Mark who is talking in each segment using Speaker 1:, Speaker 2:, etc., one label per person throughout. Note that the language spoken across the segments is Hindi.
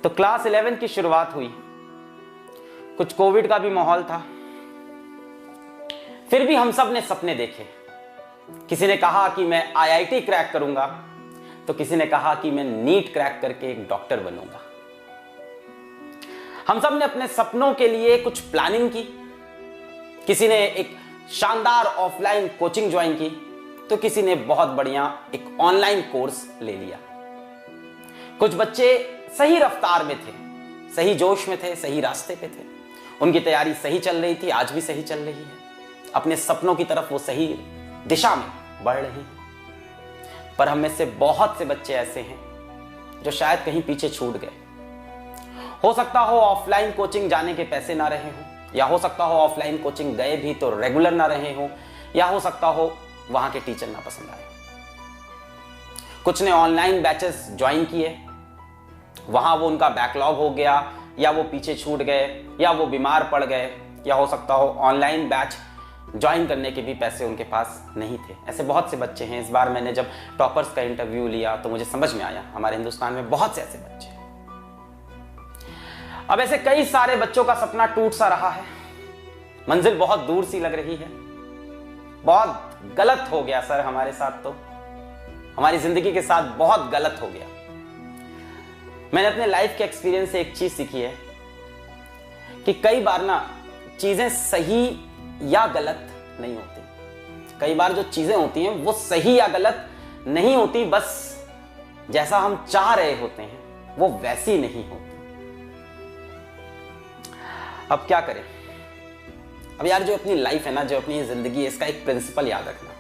Speaker 1: तो क्लास 11 की शुरुआत हुई, कुछ कोविड का भी माहौल था, फिर भी हम सब ने सपने देखे। किसी ने कहा कि मैं आईआईटी क्रैक करूंगा, तो किसी ने कहा कि मैं नीट क्रैक करके एक डॉक्टर बनूंगा। हम सब ने अपने सपनों के लिए कुछ प्लानिंग की। किसी ने एक शानदार ऑफलाइन कोचिंग ज्वाइन की, तो किसी ने बहुत बढ़िया एक ऑनलाइन कोर्स ले लिया। कुछ बच्चे सही रफ्तार में थे, सही जोश में थे, सही रास्ते पे थे, उनकी तैयारी सही चल रही थी, आज भी सही चल रही है। अपने सपनों की तरफ वो सही दिशा में बढ़ रही है। पर हम में से बहुत से बच्चे ऐसे हैं जो शायद कहीं पीछे छूट गए। हो सकता हो ऑफलाइन कोचिंग जाने के पैसे ना रहे हो, या हो सकता हो ऑफलाइन कोचिंग गए भी तो रेगुलर ना रहे हो, या हो सकता हो वहां के टीचर ना पसंद आए। कुछ ने ऑनलाइन बैचेस ज्वाइन किए, वहां वो उनका बैकलॉग हो गया, या वो पीछे छूट गए, या वो बीमार पड़ गए, या हो सकता हो ऑनलाइन बैच ज्वाइन करने के भी पैसे उनके पास नहीं थे। ऐसे बहुत से बच्चे हैं। इस बार मैंने जब टॉपर्स का इंटरव्यू लिया तो मुझे समझ में आया हमारे हिंदुस्तान में बहुत से ऐसे बच्चे हैं। अब ऐसे कई सारे बच्चों का सपना टूट सा रहा है, मंजिल बहुत दूर सी लग रही है। बहुत गलत हो गया सर हमारे साथ, तो हमारी जिंदगी के साथ बहुत गलत हो गया। मैंने अपने लाइफ के एक्सपीरियंस से एक चीज सीखी है कि कई बार ना चीजें सही या गलत नहीं होती। कई बार जो चीजें होती हैं वो सही या गलत नहीं होती, बस जैसा हम चाह रहे होते हैं वो वैसी नहीं होती। अब क्या करें? अब यार जो अपनी लाइफ है ना, जो अपनी जिंदगी है, इसका एक प्रिंसिपल याद रखना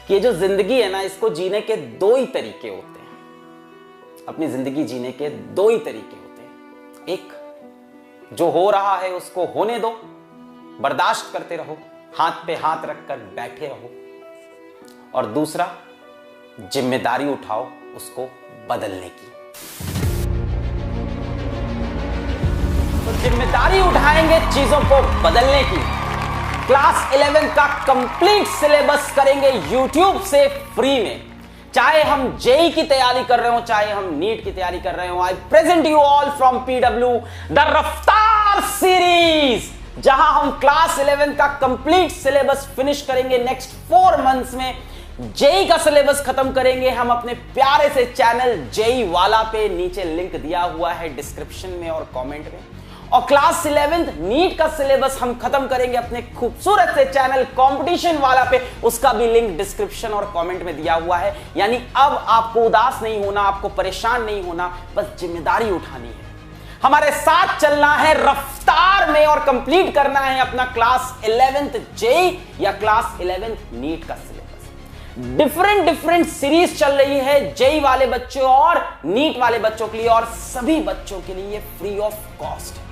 Speaker 1: कि ये जो जिंदगी है ना, इसको जीने के दो ही तरीके होते हैं। अपनी जिंदगी जीने के दो ही तरीके होते हैं। एक, जो हो रहा है उसको होने दो, बर्दाश्त करते रहो, हाथ पे हाथ रखकर बैठे रहो। और दूसरा, जिम्मेदारी उठाओ उसको बदलने की। तो जिम्मेदारी उठाएंगे चीजों को बदलने की। क्लास 11 का कंप्लीट सिलेबस करेंगे YouTube से फ्री में। चाहे हम जेई की तैयारी कर रहे हो, चाहे हम नीट की तैयारी कर रहे हो, I present you all from PW the Raftaar series, जहां हम क्लास 11 का कंप्लीट सिलेबस फिनिश करेंगे नेक्स्ट 4 मंथ्स में। जेई का सिलेबस खत्म करेंगे हम अपने प्यारे से चैनल जेई वाला पे, नीचे लिंक दिया हुआ है डिस्क्रिप्शन में और कमेंट में। और क्लास 11 नीट का सिलेबस हम खत्म करेंगे अपने खूबसूरत से चैनल कंपटीशन वाला पे, उसका भी लिंक डिस्क्रिप्शन और कमेंट में दिया हुआ है। यानी अब आपको उदास नहीं होना, आपको परेशान नहीं होना, बस जिम्मेदारी उठानी है, हमारे साथ चलना है रफ्तार में और कंप्लीट करना है अपना क्लास 11th जेई या क्लास 11th नीट का सिलेबस। डिफरेंट सीरीज चल रही है जेई वाले बच्चों और नीट वाले बच्चों के लिए, और सभी बच्चों के लिए फ्री ऑफ कॉस्ट है।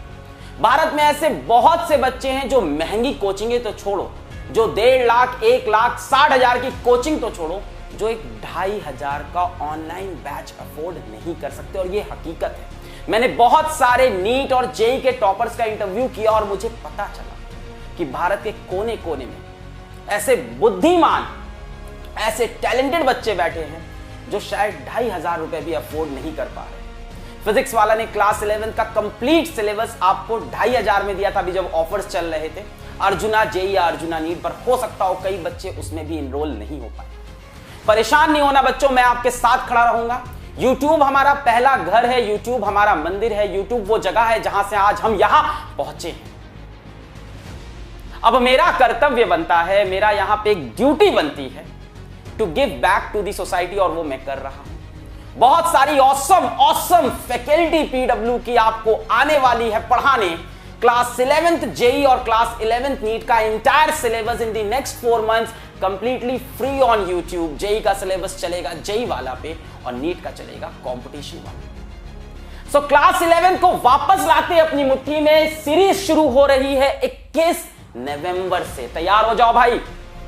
Speaker 1: भारत में ऐसे बहुत से बच्चे हैं जो महंगी कोचिंगें तो छोड़ो, जो 1.5 लाख 1 लाख 60,000 की कोचिंग तो छोड़ो, जो एक 2,500 का ऑनलाइन बैच अफोर्ड नहीं कर सकते। और ये हकीकत है। मैंने बहुत सारे नीट और जेई के टॉपर्स का इंटरव्यू किया और मुझे पता चला कि भारत के कोने कोने में ऐसे बुद्धिमान, ऐसे टैलेंटेड बच्चे बैठे हैं जो शायद 2,500 रुपए भी अफोर्ड नहीं कर पा रहे। फिजिक्स वाला ने क्लास 11 का कंप्लीट सिलेबस आपको 2,500 में दिया था अभी जब ऑफर्स चल रहे थे अर्जुना जेई या अर्जुना नीट पर। हो सकता हो कई बच्चे उसमें भी इनरोल नहीं हो पाए। परेशान नहीं होना बच्चों, मैं आपके साथ खड़ा रहूंगा। YouTube हमारा पहला घर है, YouTube हमारा मंदिर है, YouTube वो जगह है जहां से आज हम यहां पहुंचे हैं। अब मेरा कर्तव्य बनता है, मेरा यहां पे एक ड्यूटी बनती है to give back to the society, और वो मैं कर रहा हूं। बहुत सारी ऑसम फैकल्टी PW की आपको आने वाली है पढ़ाने। क्लास 11th जेई और क्लास 11th नीट का entire syllabus in the next 4 months completely free on YouTube। JEE का सिलेबस चलेगा जेई वाला पे और नीट का चलेगा कंपटीशन वाला। सो क्लास 11 को वापस लाते अपनी मुट्ठी में। सीरीज शुरू हो रही है 21 नवंबर से। तैयार हो जाओ भाई।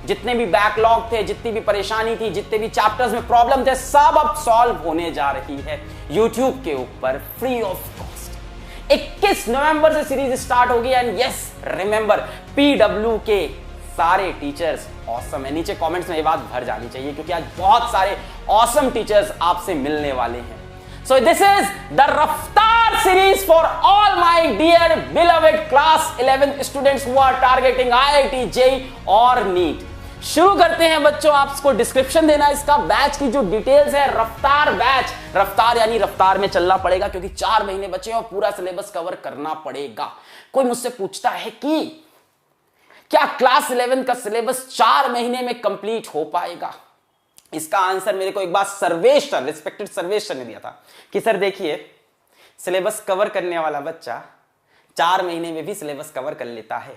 Speaker 1: जितने भी बैकलॉग थे, जितनी भी परेशानी थी, जितने भी चैप्टर्स में प्रॉब्लम थे, सब अब सॉल्व होने जा रही है YouTube के ऊपर फ्री ऑफ कॉस्ट। 21 नवंबर से सीरीज स्टार्ट होगी। एंड यस रिमेंबर, PW के सारे टीचर्स ऑसम है। नीचे कमेंट्स में ये बात भर जानी चाहिए क्योंकि आज बहुत सारे ऑसम टीचर्स आपसे मिलने वाले हैं। सो दिस इज द रफ्तार series for all my dear beloved class 11th students who are targeting IIT, JEE और NEET। शुरू करते हैं बच्चों। आपको डिस्क्रिप्शन देना इसका बैच की जो डिटेल्स है। रफ्तार बैच, रफ्तार यानी रफ्तार में चलना पड़ेगा क्योंकि 4 महीने बचे हैं और पूरा सिलेबस कवर करना पड़ेगा। कोई मुझसे पूछता है कि क्या क्लास 11 का सिलेबस 4 महीने में कंप्लीट हो पाएगा? इसका आंसर मेरे को एक बार Sarvesh sir, respected Sarvesh sir ने दिया था कि सर देखिए, सिलेबस कवर करने वाला बच्चा 4 महीने में भी सिलेबस कवर कर लेता है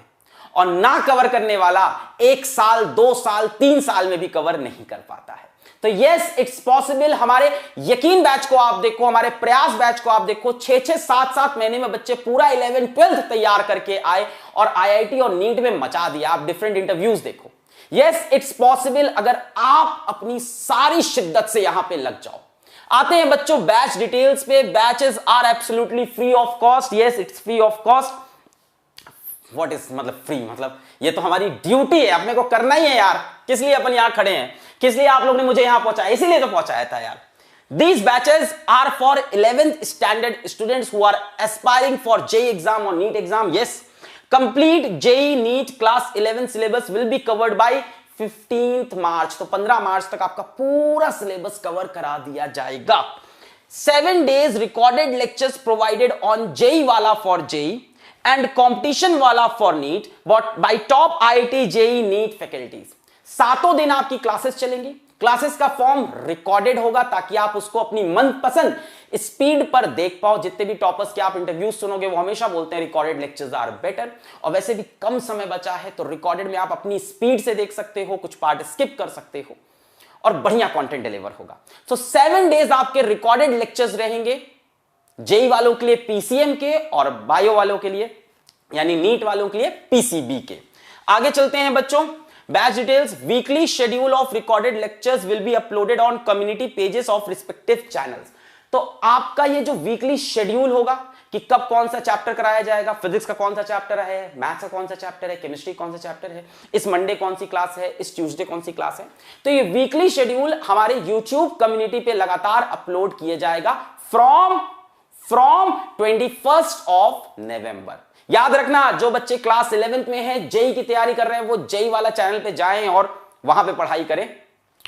Speaker 1: और ना कवर करने वाला 1 साल, 2 साल, 3 साल में भी कवर नहीं कर पाता है। तो यस, इट्स पॉसिबल। हमारे यकीन बैच को आप देखो, हमारे प्रयास बैच को आप देखो, 6-6, 7-7 महीने में बच्चे पूरा 11th 12th तैयार करके आए और IIT और नीट में मचा दिया। आप डिफरेंट इंटरव्यूज देखो। यस, इट्स पॉसिबल अगर आप अपनी सारी शिद्दत से यहां पे लग जाओ। आते हैं बच्चों बैच डिटेल्स पे। Batches are absolutely free of cost. Yes, it's free of cost. What is मतलब फ्री? मतलब ये तो हमारी ड्यूटी है, अपने को करना ही है यार। किस लिए अपन यहां खड़े हैं? किस लिए आप लोग ने मुझे यहां पहुंचाया? इसीलिए तो पहुंचाया था यार। These batches are for 11th standard students who are aspiring for JEE exam or NEET exam. Yes, complete JEE NEET class 11 syllabus will be covered by 15th मार्च। तो 15 मार्च तक आपका पूरा सिलेबस कवर करा दिया जाएगा। 7 days recorded lectures provided on JEE वाला for JEE and competition वाला for NEET but by top IIT JEE NEET faculties। 7 दिन आपकी क्लासेस चलेंगी। क्लासेस का फॉर्म रिकॉर्डेड होगा ताकि आप उसको अपनी मनपसंद स्पीड पर देख पाओ। जितने भी टॉपर्स के आप इंटरव्यूज सुनोगे वो हमेशा बोलते हैं रिकॉर्डेड लेक्चर्स आर बेटर, और वैसे भी कम समय बचा है तो रिकॉर्डेड में आप अपनी स्पीड से देख सकते हो, कुछ पार्ट स्किप कर सकते हो और बढ़िया कंटेंट डिलीवर होगा। तो 7 डेज आपके रिकॉर्डेड लेक्चर्स रहेंगे जेई वालों के लिए PCM के और बायो वालों के लिए यानी नीट वालों के लिए PCB के। आगे चलते हैं बच्चों। Batch details. Weekly schedule of recorded lectures will be uploaded on community pages of respective channels. तो आपका ये जो वीकली शेड्यूल होगा कि कब कौन सा चैप्टर कराया जाएगा, फिजिक्स का कौन सा चैप्टर है, मैथ्स का कौन सा चैप्टर है, केमिस्ट्री कौन सा चैप्टर है, इस मंडे कौन सी क्लास है, इस ट्यूसडे कौन सी क्लास है, तो ये वीकली शेड्यूल हमारे यूट्यूब कम्युनिटी पे लगातार अपलोड किया जाएगा फ्रॉम 21st ऑफ नवंबर। याद रखना, जो बच्चे क्लास 11th में हैं, जेई की तैयारी कर रहे हैं, वो जेई वाला चैनल पे जाएं और वहां पे पढ़ाई करें,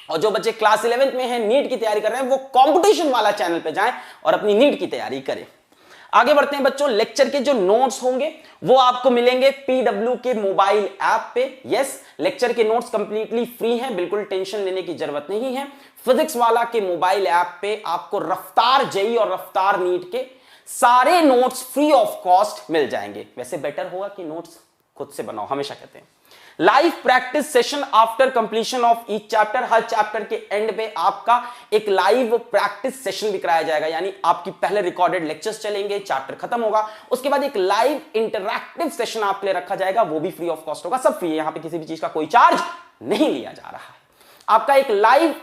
Speaker 1: और जो बच्चे क्लास 11th में हैं, नीट की तैयारी कर रहे हैं, वो कंपटीशन वाला चैनल पे जाएं और अपनी नीट की तैयारी करें। आगे बढ़ते हैं बच्चों। लेक्चर के जो नोट्स होंगे वो आपको मिलेंगे PW के मोबाइल ऐप पे। यस, लेक्चर के नोट्स कंप्लीटली फ्री हैं, बिल्कुल टेंशन लेने की जरूरत नहीं है। फिजिक्स वाला के मोबाइल ऐप पे आपको रफ्तार जेई और रफ्तार नीट के सारे नोट्स फ्री ऑफ कॉस्ट मिल जाएंगे। वैसे बेटर होगा कि नोट्स खुद से बनाओ, हमेशा कहते हैं। Live practice session after completion of each chapter. Her chapter के एंड पे आपका एक लाइव प्रैक्टिस सेशन भी कराया जाएगा, यानी आपकी पहले रिकॉर्डेड लेक्चर्स चलेंगे, चैप्टर खत्म होगा, उसके बाद एक लाइव इंटरैक्टिव सेशन आपके लिए रखा जाएगा, वो भी फ्री ऑफ कॉस्ट होगा। सब फ्री है, यहां पे किसी भी चीज का कोई चार्ज नहीं लिया जा रहा है। आपका एक लाइव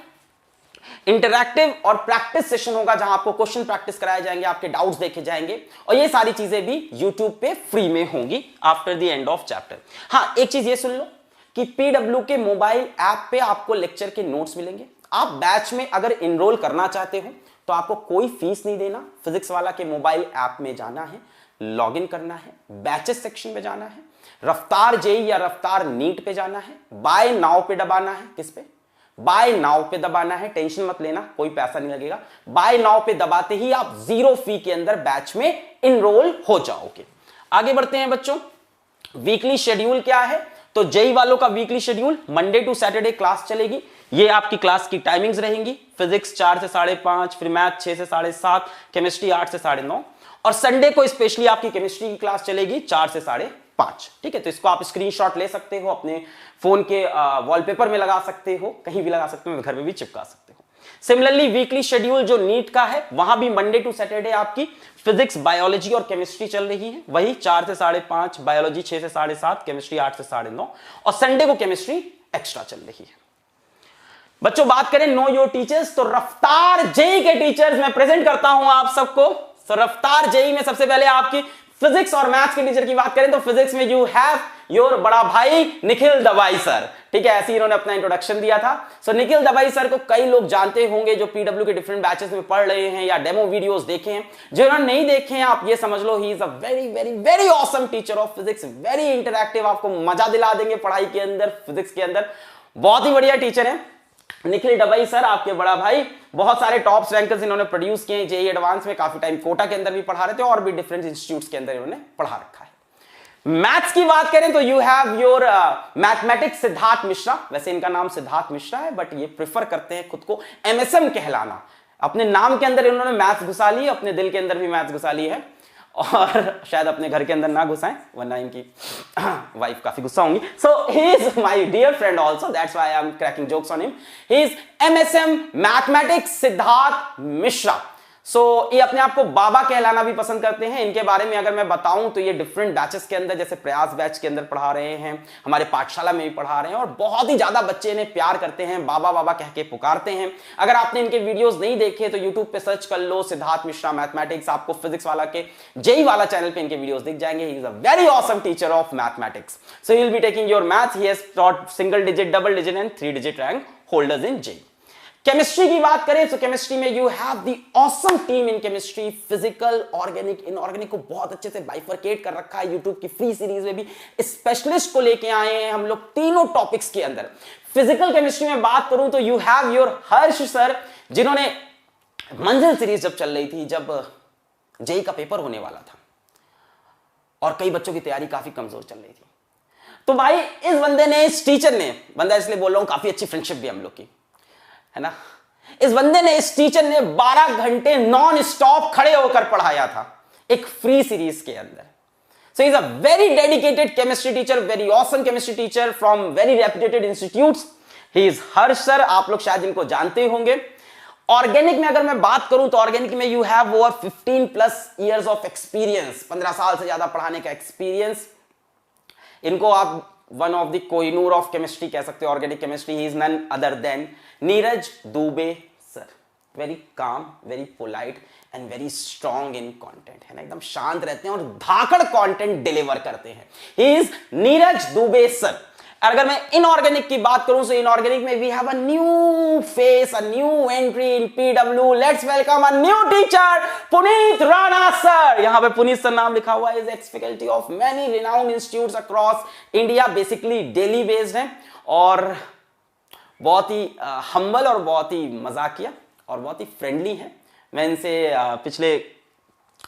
Speaker 1: इंटरैक्टिव और प्रैक्टिस सेशन होगा जहां आपको क्वेश्चन प्रैक्टिस कराए जाएंगे, आपके डाउट्स देखे जाएंगे, और ये सारी चीजें भी YouTube पे फ्री में होंगी after the end of chapter. हाँ, एक चीज ये सुन लो कि PW के मोबाइल ऐप पे आपको लेक्चर के नोट्स मिलेंगे। आप बैच में अगर इनरोल करना चाहते हो तो आपको कोई फीस नहीं देना। फिजिक्स वाला के मोबाइल ऐप में जाना है, लॉग इन करना है, बैचेस सेक्शन में जाना है, रफ्तार जेई या रफ्तार नीट पे जाना है, बाय नाउ पे दबाना है। किस पे? बाय नाउ पे दबाना है। टेंशन मत लेना, कोई पैसा नहीं लगेगा। बाय नाउ पे दबाते ही आप 0 फी के अंदर बैच में इनरोल हो जाओगे। आगे बढ़ते हैं बच्चों। वीकली शेड्यूल क्या है? तो जेई वालों का weekly schedule Monday to Saturday class चलेगी। ये आपकी क्लास की टाइमिंग्स रहेंगी। फिजिक्स 4 से 5:30, फिर मैथ 6 से 7:30, केमिस्ट्री 8 से 9:30, और संडे को स्पेशली आपकी केमिस्ट्री की क्लास चलेगी 4 से 5:30। ठीक है, तो इसको आप स्क्रीनशॉट ले सकते हो, अपने फोन के वॉलपेपर में लगा सकते हो, कहीं भी लगा सकते हो, घर में भी चिपका सकते हो। सिमिलरली वीकली शेड्यूल जो नीट का है, वहां भी मंडे टू सैटरडे आपकी फिजिक्स, बायोलॉजी और केमिस्ट्री चल रही है, वही 4 से 5:30, बायोलॉजी 6 से 7:30, केमिस्ट्री 8 से 9:30, और संडे को केमिस्ट्री एक्स्ट्रा चल रही है। बच्चों बात करें नो योर टीचर्स, तो रफ्तार जेई के टीचर्स मैं प्रेजेंट करता हूं आप सबको। तो रफ्तार जेई में सबसे पहले आपकी फिजिक्स और मैथ्स के टीचर की बात करें तो फिजिक्स में यू हैव योर बड़ा भाई निखिल दवाई सर। ठीक है, ऐसे ही इन्होंने अपना इंट्रोडक्शन दिया था। सो निखिल दवाई सर को कई लोग जानते होंगे जो पीडब्ल्यू के डिफरेंट बैचेस में पढ़ रहे हैं या डेमो वीडियोस देखे हैं। जो इन्होंने नहीं देखे हैं आप ये समझ लो he is a very very very awesome teacher of physics, very interactive, आपको मजा दिला देंगे पढ़ाई के अंदर, फिजिक्स के अंदर। बहुत ही बढ़िया टीचर है निखिल दवाई सर, आपके बड़ा भाई। बहुत सारे टॉप रैंकर्स इन्होंने प्रोड्यूस किए, जेईई एडवांस में काफी टाइम कोटा के अंदर भी पढ़ा रहे थे और भी डिफरेंट इंस्टीट्यूट्स के अंदर इन्होंने पढ़ा रखा है। मैथ्स की बात करें तो you have your mathematics Siddharth Mishra. वैसे इनका नाम सिद्धार्थ मिश्रा है बट ये प्रेफर करते हैं खुद को एमएसएम कहलाना। अपने नाम के अंदर इन्होंने मैथ्स घुसा ली, अपने दिल के अंदर भी मैथ्स घुसा ली है और शायद अपने घर के अंदर ना घुसाएं वरना इनकी वाइफ काफी गुस्सा होंगी। So he is my dear friend also, that's why I am cracking jokes on him. He is MSM mathematics Siddharth Mishra. So ये अपने आप को बाबा कहलाना भी पसंद करते हैं। इनके बारे में अगर मैं बताऊं तो ये डिफरेंट बैचेस के अंदर, जैसे प्रयास बैच के अंदर पढ़ा रहे हैं, हमारे पाठशाला में भी पढ़ा रहे हैं और बहुत ही ज्यादा बच्चे इन्हें प्यार करते हैं, बाबा बाबा कह के पुकारते हैं। अगर आपने इनके वीडियोस नहीं देखे तो यूट्यूब पे सर्च कर लो सिद्धार्थ मिश्रा मैथमेटिक्स, आपको फिजिक्स वाला के जेईई वाला चैनल पे इनके वीडियोस दिख जाएंगे। ही is a very awesome teacher of mathematics. So he will be taking your maths. He has taught single digit, double digit and 3 digit rank holders in JEE. Chemistry की बात करें तो केमिस्ट्री में you have the awesome team in chemistry, physical, organic. Inorganic को बहुत अच्छे से बाइफरकेट कर रखा है। यूट्यूब की फ्री सीरीज में भी स्पेशलिस्ट को लेके आए हैं हम लोग तीनों टॉपिक्स के अंदर। फिजिकल केमिस्ट्री में बात करूं तो you have your Harsh sir, जिन्होंने मंजिल सीरीज जब चल रही थी, जब जेईई का पेपर होने वाला था और कई बच्चों की तैयारी काफी कमजोर चल रही थी, तो भाई इस बंदे ने, इस टीचर ने, बंदा इसलिए बोल रहा हूं काफी अच्छी फ्रेंडशिप भी हम लोग की है ना, इस बंदे ने, इस टीचर ने 12 घंटे नॉन स्टॉप खड़े होकर पढ़ाया था एक फ्री सीरीज के अंदर। So he is a very dedicated chemistry teacher, very awesome chemistry teacher from very reputed institutes. He is Harsh sir, आप लोग शायद इनको जानते होंगे। ऑर्गेनिक में अगर मैं बात करूं तो ऑर्गेनिक में you have over 15+ years of experience, 15 साल से ज्यादा पढ़ाने का एक्सपीरियंस। इनको आप one of the Kohinoor of chemistry कह सकते हो, organic chemistry. He is none other than Neeraj Dubey sir. Very calm, very polite and very strong in content, है ना, एकदम शांत रहते हैं और धाकड़ कंटेंट डिलीवर करते हैं। He is Neeraj Dubey sir. अगर मैं इनऑर्गेनिक की बात करूं तो इनऑर्गेनिक में we have a new face, a new entry in PW. Let's welcome a new teacher Puneet Rana sir. यहां पे पुनीत सर नाम लिखा हुआ है। Is ex faculty of many renowned institutes across India, basically Delhi based है और बहुत ही हम्बल और बहुत ही मजाकिया और बहुत ही फ्रेंडली है। मैं इनसे पिछले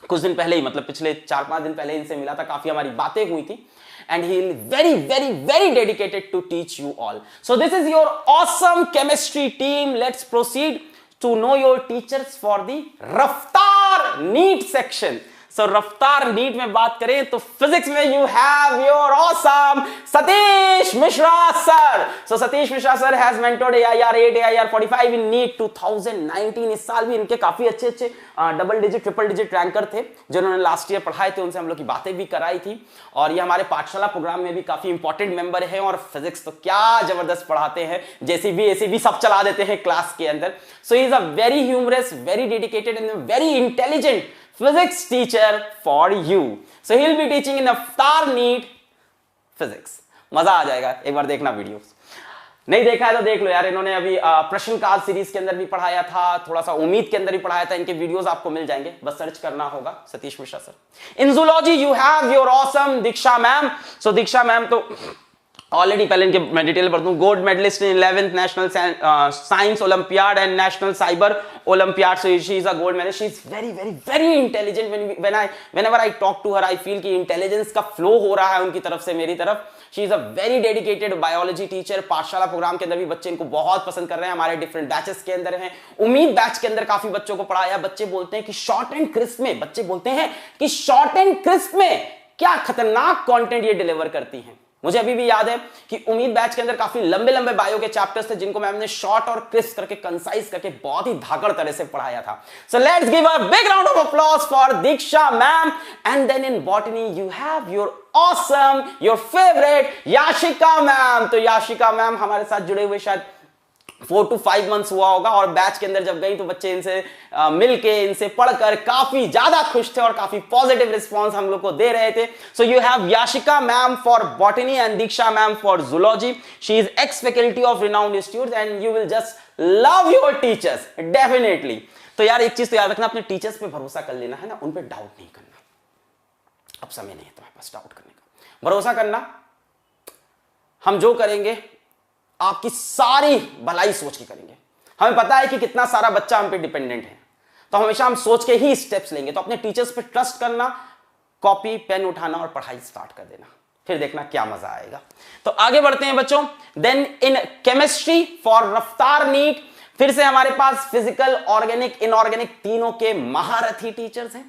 Speaker 1: कुछ दिन पहले ही, मतलब पिछले 4-5 दिन पहले इनसे मिला था, काफी हमारी बातें हुई थी। And he is very, very, very dedicated to teach you all. So this is your awesome chemistry team. Let's proceed to know your teachers for the Raftar NEET section. So Raftaar NEET में बात करें तो फिजिक्स में you have your awesome Satish Mishra sir. So Satish Mishra sir has mentored AIR 8, AIR 45 in NEET 2019। इस साल भी इनके काफी अच्छे double digit, triple digit ranker थे जो उन्होंने लास्ट ईयर पढ़ाए थे। उनसे हम लोग की बातें भी कराई थी और ये हमारे पाठशाला प्रोग्राम में भी काफी इंपॉर्टेंट मेंबर है और फिजिक्स तो क्या जबरदस्त पढ़ाते हैं, JCB ACB सब चला देते हैं क्लास के अंदर। So he is a very humorous, very dedicated and very intelligent physics teacher for you. So he'll be teaching in Raftar NEET physics. मजा आ जाएगा, एक बार देखना वीडियो। नहीं देखा है तो देख लो यार। इन्होंने अभी प्रश्न काल सीरीज के अंदर भी पढ़ाया था, थोड़ा सा उम्मीद के अंदर भी पढ़ाया था। इनके वीडियोस आपको मिल जाएंगे, बस सर्च करना होगा Satish Mishra sir. In zoology you have your awesome Diksha ma'am. So Diksha ma'am तो ऑलरेडी, पहले इनके मैं डिटेल पढ़ दूं, gold medalist in 11th national science olympiad and national cyber olympiad. So she is a gold medalist. She is very very very intelligent. Whenever I talk to her I feel कि इंटेलिजेंस का फ्लो हो रहा है उनकी तरफ से मेरी तरफ। She is a very dedicated biology teacher. पाठशाला प्रोग्राम के अंदर भी बच्चे इनको बहुत पसंद कर रहे हैं। हमारे डिफरेंट बैचेस के अंदर हैं। उम्मीद बैच के अंदर काफी बच्चों को पढ़ाया। बच्चे बोलते हैं कि शॉर्ट एंड क्रिस्प में, बच्चे बोलते हैं कि शॉर्ट एंड क्रिस्प में क्या खतरनाक कंटेंट ये डिलीवर करती हैं। मुझे अभी भी याद है कि उम्मीद बैच के अंदर काफी लंबे लंबे बायो के चैप्टर्स थे जिनको मैम ने शॉर्ट और क्रिस्प करके, कंसाइज करके बहुत ही धाकड़ तरह से पढ़ाया था। So let's give a big round of applause for Diksha ma'am. And then in botany you have your awesome, your favourite Yashika ma'am. तो याशिका मैम हमारे साथ जुड़े हुए शायद 4 to 5 मंथ्स हुआ होगा, और बैच के अंदर जब गई तो बच्चे इनसे मिलके, इनसे पढ़कर काफी ज्यादा खुश थे और काफी पॉजिटिव रिस्पांस हम लोग को दे रहे थे. So you have Yashika ma'am for botany and Diksha ma'am for zoology. She is ex faculty of renowned institute and you will just love your teachers definitely. तो यार एक चीज तो याद रखना, अपने टीचर्स पे भरोसा कर लेना है ना, उन पे डाउट नहीं करना. अब समय नहीं है तुम्हारे पास डाउट करने का, भरोसा करना. हम जो करेंगे आपकी सारी भलाई सोच के करेंगे. हमें पता है कि कितना सारा बच्चा हम पे डिपेंडेंट है, तो हमेशा हम सोच के ही स्टेप्स लेंगे. तो अपने टीचर्स पे ट्रस्ट करना, कॉपी पेन उठाना और पढ़ाई स्टार्ट कर देना, फिर देखना क्या मजा आएगा. तो आगे बढ़ते हैं बच्चों. देन इन केमिस्ट्री फॉर रफ्तार नीट, फिर से हमारे पास फिजिकल, ऑर्गेनिक, इनऑर्गेनिक तीनों के महारथी टीचर्स हैं.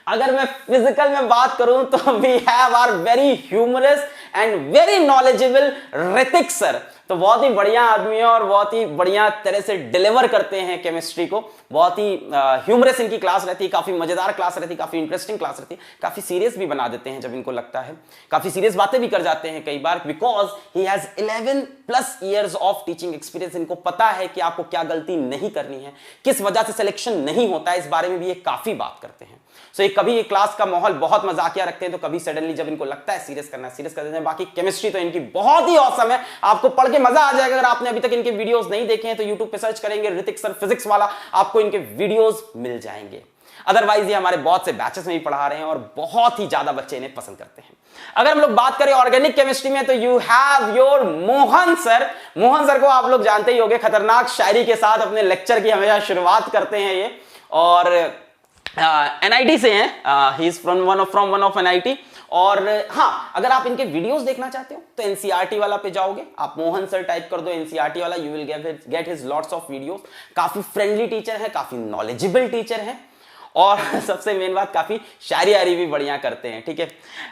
Speaker 1: अगर मैं फिजिकल में बात करूं तो we have our very humorous and very knowledgeable Ritik sir. तो बहुत ही बढ़िया आदमी है और बहुत ही बढ़िया तरह से डिलीवर करते हैं केमिस्ट्री को. बहुत ही ह्यूमरस इनकी क्लास रहती है, काफी मजेदार क्लास रहती है, काफी इंटरेस्टिंग क्लास रहती है. काफी सीरियस भी बना देते हैं जब इनको लगता है, काफी सीरियस बातें भी कर जाते हैं कई बार, because he has 11+ years of teaching experience. इनको पता है कि आपको क्या गलती नहीं करनी है, किस वजह से सिलेक्शन नहीं होता है, इस बारे में भी ये काफी बात करते हैं. सो कभी ये क्लास का माहौल बहुत मजाकिया रखते हैं, तो कभी सडनली जब इनको लगता है सीरियस करना है सीरियस कर देते हैं. बाकी केमिस्ट्री तो इनकी बहुत ही औसम है, आपको पढ़ के मजा आ जाएगा. अगर आपने अभी तक इनके वीडियोस नहीं देखे हैं तो यूट्यूब पे सर्च करेंगे ऋतिक सर फिजिक्स वाला, आपको इनके वीडियोस मिल जाएंगे. अदरवाइज ये हमारे बहुत से बैचेस में भी पढ़ा रहे हैं और बहुत ही ज्यादा बच्चे इन्हें पसंद करते हैं. अगर हम लोग बात करें ऑर्गेनिक केमिस्ट्री में तो you have your Mohan sir. Mohan sir को आप लोग जानते ही होंगे, खतरनाक शायरी के साथ अपने लेक्चर की हमेशा शुरुआत करते हैं ये, और एनआईटी से हैं. He is from one of NIT. और हाँ, अगर आप इनके वीडियोस देखना चाहते हो तो एनसीईआरटी वाला पे जाओगे, आप मोहन सर टाइप कर दो एनसीईआरटी वाला, you will get his lots of videos. काफी फ्रेंडली टीचर है, काफी नॉलेजेबल टीचर है, और सबसे मेन बात काफी शायरी भी बढ़िया करते हैं. ठीक है.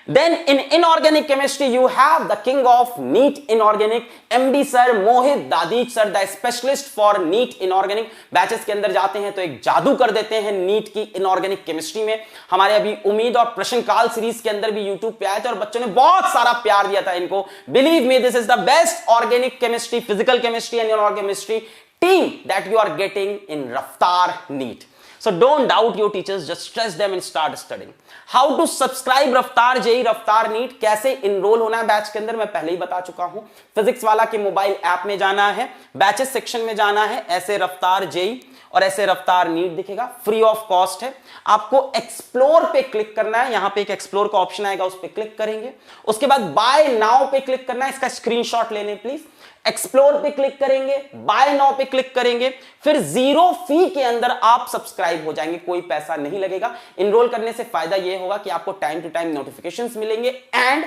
Speaker 1: Then in inorganic chemistry you have the king of NEET inorganic, MD sir Mohit Dadhich sir, the specialist for NEET inorganic. Batches के अंदर जाते हैं तो एक जादू कर देते हैं नीट की इनऑर्गेनिक केमिस्ट्री में. हमारे अभी उम्मीद और प्रश्नकाल सीरीज के अंदर भी यूट्यूब पे आए थे और बच्चों ने बहुत सारा प्यार दिया था इनको. Believe me, this is the best organic chemistry, physical chemistry and inorganic chemistry team that you are getting in Raftaar NEET. So don't doubt your teachers, just stress them and start studying. How to subscribe रफ्तार जेई, रफ्तार नीट, कैसे इनरोल होना है बैच के अंदर मैं पहले ही बता चुका हूं. फिजिक्स वाला के मोबाइल ऐप में जाना है, बैचेस सेक्शन में जाना है, ऐसे रफ्तार जेई और ऐसे रफ्तार नीट दिखेगा, फ्री ऑफ कॉस्ट है. आपको एक्सप्लोर पे क्लिक करना है, यहां पे एक एक्सप्लोर का ऑप्शन आएगा, उस पर क्लिक करेंगे. उसके बाद बाय नाउ पे क्लिक करना है, इसका स्क्रीनशॉट ले लें प्लीज. एक्सप्लोर पे क्लिक करेंगे, बाय नाउ पे क्लिक करेंगे, फिर 0 फी के अंदर आप सब्सक्राइब हो जाएंगे, कोई पैसा नहीं लगेगा. इनरोल करने से फायदा यह होगा कि आपको टाइम टू टाइम नोटिफिकेशंस मिलेंगे एंड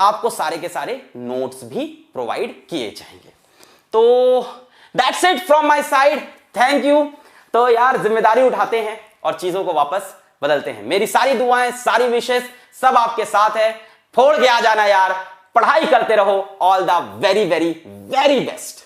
Speaker 1: आपको सारे के सारे नोट्स भी प्रोवाइड किए जाएंगे. तो that's it from my side, thank you. तो यार जिम्मेदारी उठाते हैं और चीजों को वापस बदलते हैं. मेरी सारी दुआएं, सारी विशेष सब आपके साथ है. फोड़ के आ जाना यार, पढ़ाई करते रहो. All the very very very best.